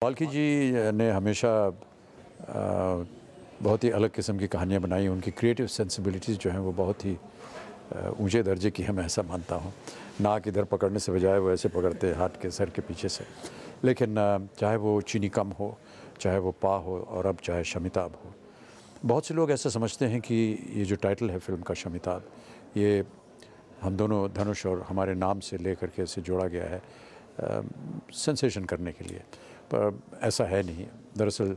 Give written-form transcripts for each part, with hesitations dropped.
फाल्के जी ने हमेशा बहुत ही अलग किस्म की कहानियाँ बनाई। उनकी क्रिएटिव सेंसिबिलिटीज़ जो हैं वो बहुत ही ऊंचे दर्जे की है, मैं ऐसा मानता हूँ। नाक इधर पकड़ने से बजाय वो ऐसे पकड़ते हैं हाथ के सर के पीछे से। लेकिन चाहे वो चीनी कम हो, चाहे वो पा हो, और अब चाहे शमिताब हो, बहुत से लोग ऐसा समझते हैं कि ये जो टाइटल है फ़िल्म का शमिताब, ये हम दोनों धनुष और हमारे नाम से ले करके इसे जोड़ा गया है सेंसेशन करने के लिए, पर ऐसा है नहीं। दरअसल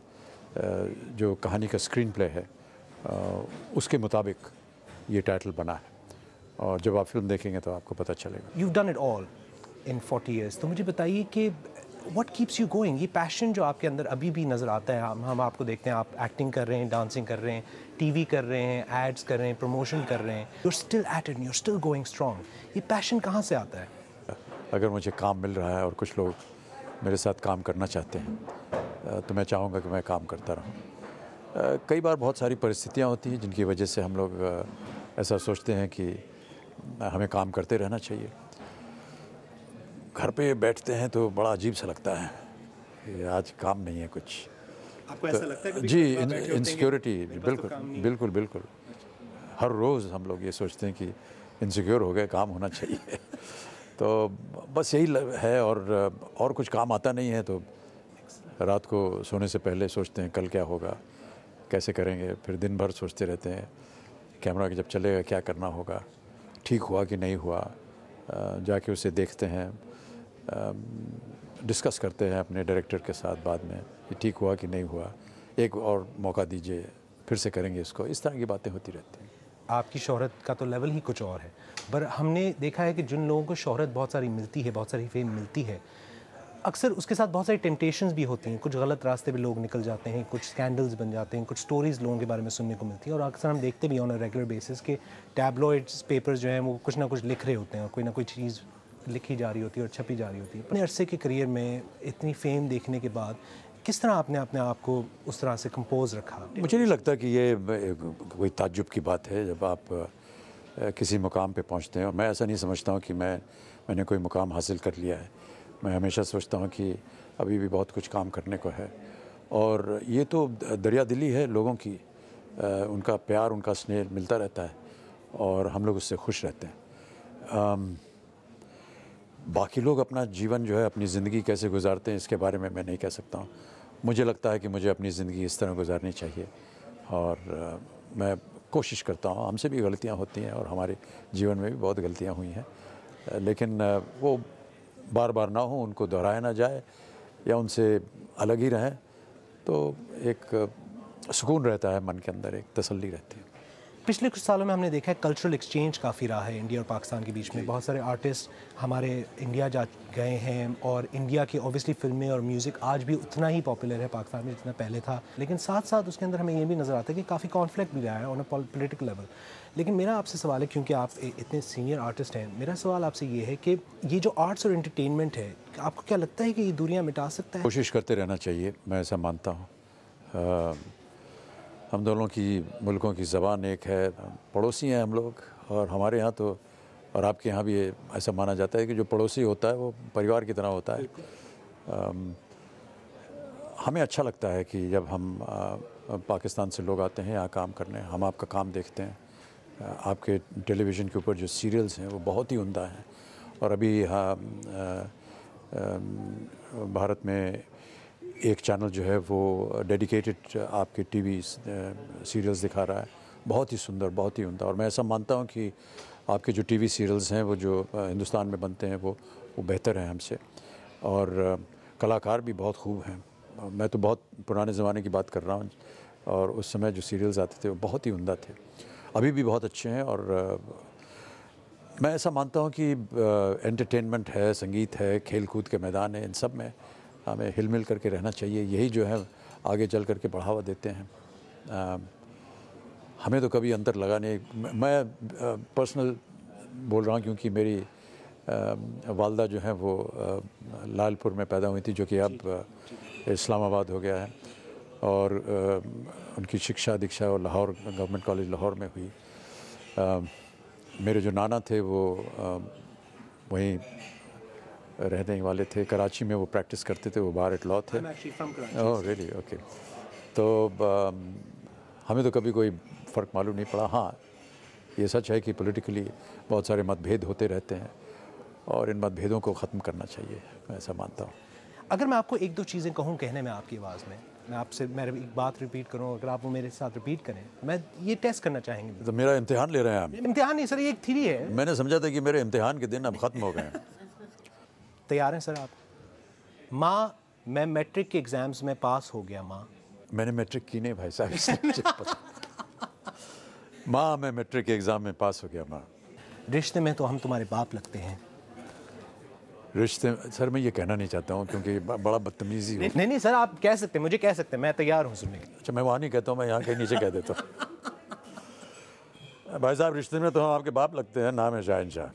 जो कहानी का स्क्रीन प्ले है उसके मुताबिक ये टाइटल बना है, और जब आप फिल्म देखेंगे तो आपको पता चलेगा। You've done it all in 40 years. तो मुझे बताइए कि what keeps you going? ये पैशन जो आपके अंदर अभी भी नज़र आता है, हम आपको देखते हैं, आप एक्टिंग कर रहे हैं, डांसिंग कर रहे हैं, टीवी कर रहे हैं, एड्स कर रहे हैं, प्रमोशन कर रहे हैं, you're still at it and you're still going strong. ये पैशन कहाँ से आता है? अगर मुझे काम मिल रहा है और कुछ लोग मेरे साथ काम करना चाहते हैं तो मैं चाहूँगा कि मैं काम करता रहूँ। कई बार बहुत सारी परिस्थितियाँ होती हैं जिनकी वजह से हम लोग ऐसा सोचते हैं कि हमें काम करते रहना चाहिए। घर पे बैठते हैं तो बड़ा अजीब सा लगता है कि आज काम नहीं है कुछ। आपको ऐसा लगता है कभी जी, इनसिक्योरिटी, बिल्कुल बिल्कुल बिल्कुल। हर रोज़ हम लोग ये सोचते हैं कि इनसिक्योर हो गए, काम होना चाहिए। तो बस यही है, और कुछ काम आता नहीं है तो रात को सोने से पहले सोचते हैं कल क्या होगा, कैसे करेंगे। फिर दिन भर सोचते रहते हैं कैमरा जब चलेगा क्या करना होगा, ठीक हुआ कि नहीं हुआ। जाके उसे देखते हैं, डिस्कस करते हैं अपने डायरेक्टर के साथ बाद में कि ठीक हुआ कि नहीं हुआ, एक और मौका दीजिए, फिर से करेंगे इसको। इस तरह की बातें होती रहती हैं। आपकी शोहरत का तो लेवल ही कुछ और है, पर हमने देखा है कि जिन लोगों को शोहरत बहुत सारी मिलती है, बहुत सारी फेम मिलती है, अक्सर उसके साथ बहुत सारी टेम्पटेशंस भी होती हैं। कुछ गलत रास्ते पे लोग निकल जाते हैं, कुछ स्कैंडल्स बन जाते हैं, कुछ स्टोरीज़ लोगों के बारे में सुनने को मिलती है, और अक्सर हम देखते भी ऑन अ रेगुलर बेसिस कि टैबलॉइड्स पेपर्स जो हैं वो कुछ ना कुछ लिख रहे होते हैं, और कोई ना कोई चीज़ लिखी जा रही होती है और छपी जा रही होती है। अपने अरसे के करियर में इतनी फेम देखने के बाद किस तरह आपने अपने आप को उस तरह से कंपोज रखा? मुझे नहीं लगता कि ये कोई ताज्जुब की बात है जब आप किसी मुकाम पे पहुंचते हैं। और मैं ऐसा नहीं समझता हूं कि मैंने कोई मुकाम हासिल कर लिया है। मैं हमेशा सोचता हूं कि अभी भी बहुत कुछ काम करने को है, और ये तो दरिया दिली है लोगों की। उनका प्यार, उनका स्नेह मिलता रहता है और हम लोग उससे खुश रहते हैं। बाकी लोग अपना जीवन जो है, अपनी ज़िंदगी कैसे गुजारते हैं, इसके बारे में मैं नहीं कह सकता हूँ। मुझे लगता है कि मुझे अपनी ज़िंदगी इस तरह गुजारनी चाहिए, और मैं कोशिश करता हूँ। हमसे भी गलतियाँ होती हैं और हमारे जीवन में भी बहुत गलतियाँ हुई हैं, लेकिन वो बार बार ना हो, उनको दोहराया ना जाए या उनसे अलग ही रहें, तो एक सुकून रहता है मन के अंदर, एक तसल्ली रहती है। पिछले कुछ सालों में हमने देखा है कल्चरल एक्सचेंज काफ़ी रहा है इंडिया और पाकिस्तान के बीच में। बहुत सारे आर्टिस्ट हमारे इंडिया जा गए हैं, और इंडिया की ऑब्वियसली फिल्में और म्यूज़िक आज भी उतना ही पॉपुलर है पाकिस्तान में जितना पहले था। लेकिन साथ साथ उसके अंदर हमें ये भी नज़र आता है कि काफ़ी कॉन्फ्लिक्ट भी रहा है ऑन अ पॉलिटिकल लेवल। लेकिन मेरा आपसे सवाल है, क्योंकि आप इतने सीनियर आर्टिस्ट हैं, मेरा सवाल आपसे ये है कि ये जो आर्ट्स और एंटरटेनमेंट है, आपको क्या लगता है कि ये दूरियाँ मिटा सकता है? कोशिश करते रहना चाहिए, मैं ऐसा मानता हूँ। हम दोनों की मुल्कों की ज़बान एक है, पड़ोसी हैं हम लोग, और हमारे यहाँ तो, और आपके यहाँ भी ऐसा माना जाता है कि जो पड़ोसी होता है वो परिवार की तरह होता है। हमें अच्छा लगता है कि जब हम पाकिस्तान से लोग आते हैं यहाँ काम करने, हम आपका काम देखते हैं। आपके टेलीविज़न के ऊपर जो सीरियल्स हैं वो बहुत ही उम्दा हैं, और अभी भारत में एक चैनल जो है वो डेडिकेटेड आपके टीवी सीरियल्स दिखा रहा है, बहुत ही सुंदर, बहुत ही उम्दा। और मैं ऐसा मानता हूँ कि आपके जो टीवी सीरियल्स हैं वो जो हिंदुस्तान में बनते हैं वो बेहतर हैं हमसे, और कलाकार भी बहुत खूब हैं। मैं तो बहुत पुराने ज़माने की बात कर रहा हूँ, और उस समय जो सीरियल्स आते थे वो बहुत ही उम्दा थे, अभी भी बहुत अच्छे हैं। और मैं ऐसा मानता हूँ कि एंटरटेनमेंट है, संगीत है, खेल कूद के मैदान है, इन सब में हमें हिल मिल करके रहना चाहिए। यही जो है आगे चल करके बढ़ावा देते हैं। हमें तो कभी अंतर लगा नहीं। मैं पर्सनल बोल रहा हूँ, क्योंकि मेरी वालदा जो है वो लालपुर में पैदा हुई थी, जो कि अब इस्लामाबाद हो गया है, और उनकी शिक्षा दीक्षा और लाहौर गवर्नमेंट कॉलेज लाहौर में हुई। मेरे जो नाना थे वो वहीं रहने वाले थे, कराची में वो प्रैक्टिस करते थे, वो बार एट लॉ थे। Oh really, okay. तो हमें तो कभी कोई फ़र्क मालूम नहीं पड़ा। हाँ, ये सच है कि पॉलिटिकली बहुत सारे मतभेद होते रहते हैं और इन मतभेदों को ख़त्म करना चाहिए, मैं ऐसा मानता हूँ। अगर मैं आपको एक दो चीज़ें कहूँ कहने में आपकी आवाज़ में, मैं आपसे एक बात रिपीट करूँ, अगर आप वो मेरे साथ रिपीट करें, मैं ये टेस्ट करना चाहेंगे। तो मेरा इम्तिहान ले रहे हैं आप? इम्तिहान नहीं सर, ये एक थ्योरी है। मैंने समझा था कि मेरे इम्तिहान के दिन अब ख़त्म हो गए हैं। तैयार हैं सर आप? माँ, मैं मैट्रिक के एग्ज़ाम्स में पास हो गया माँ। मैंने मैट्रिक की नहीं भाई साहब, इसलिए मुझे पता। माँ, मैं मैट्रिक के एग्ज़ाम में पास हो गया माँ। रिश्ते में तो हम तुम्हारे बाप लगते हैं। रिश्ते, सर मैं ये कहना नहीं चाहता हूँ क्योंकि बड़ा बदतमीज़ी हो। नहीं नहीं सर, आप कह सकते हैं, मुझे कह सकते हैं, मैं तैयार हूँ सुनने के लिए। अच्छा, मैं वहाँ नहीं कहता हूँ, मैं यहाँ कहीं नीचे कह देता हूँ। भाई साहब, रिश्ते में तो हम आपके बाप लगते हैं, नाम है शाहिन शाह।